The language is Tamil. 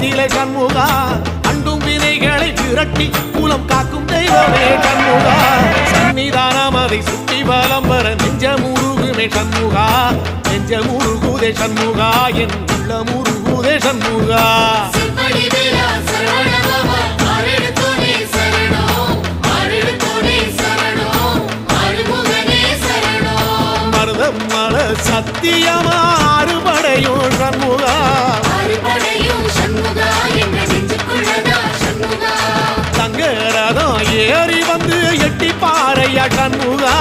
கோலத்திலே சண்முகா அண்டும் வினைகளை விரட்டி குலம் காக்கும் தெய்வமே சண்முகா சன்னிதானம் அதை சுற்றி பலம் வர நெஞ்சமுருகுமே சண்முகா நெஞ்சமுருகுதே சண்முகா என் உள்ள முருகுதே சண்முகா மருதமல சத்தியமா அறுபடையும் சண்முகா தங்க ரதம் ஏறி வந்து எட்டி பாறையா சண்முகா